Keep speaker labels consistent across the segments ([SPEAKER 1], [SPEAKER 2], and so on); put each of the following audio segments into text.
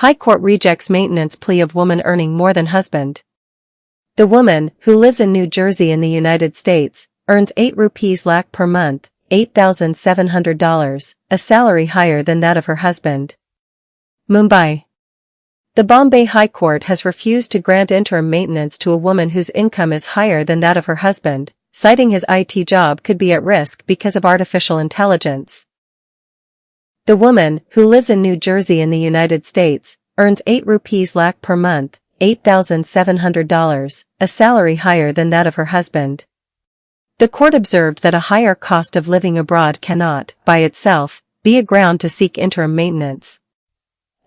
[SPEAKER 1] High Court rejects maintenance plea of woman earning more than husband. The woman, who lives in New Jersey in the United States, earns 8 rupees lakh per month, $8,700, a salary higher than that of her husband. Mumbai. The Bombay High Court has refused to grant interim maintenance to a woman whose income is higher than that of her husband, citing his IT job could be at risk because of artificial intelligence. The woman, who lives in New Jersey in the United States, earns 8 rupees lakh per month, $8,700, a salary higher than that of her husband. The court observed that a higher cost of living abroad cannot, by itself, be a ground to seek interim maintenance.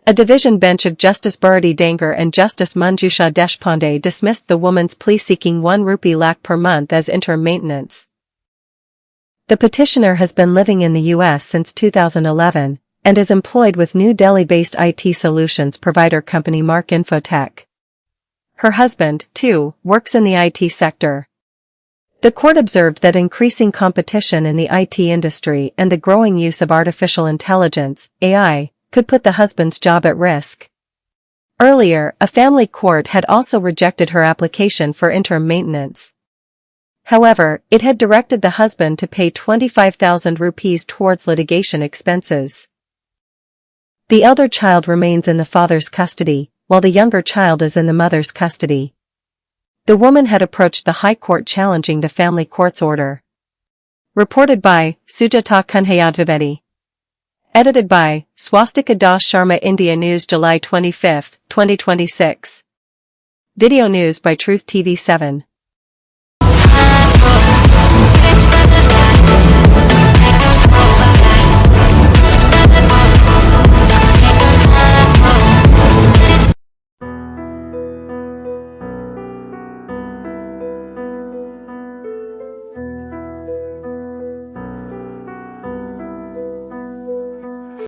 [SPEAKER 1] A division bench of Justice Bharati Dangre and Justice Manjusha Deshpande dismissed the woman's plea seeking 1 rupee lakh per month as interim maintenance. The petitioner has been living in the U.S. since 2011 and is employed with New Delhi-based IT solutions provider company Mark Infotech. Her husband, too, works in the IT sector. The court observed that increasing competition in the IT industry and the growing use of artificial intelligence, AI, could put the husband's job at risk. Earlier, a family court had also rejected her application for interim maintenance. However, it had directed the husband to pay 25,000 rupees towards litigation expenses. The elder child remains in the father's custody, while the younger child is in the mother's custody. The woman had approached the High Court challenging the family court's order. Reported by Sujata Kanhayadvivedi. Edited by Swastika Das Sharma. India News, July 25, 2026. Video news by Truth TV 7.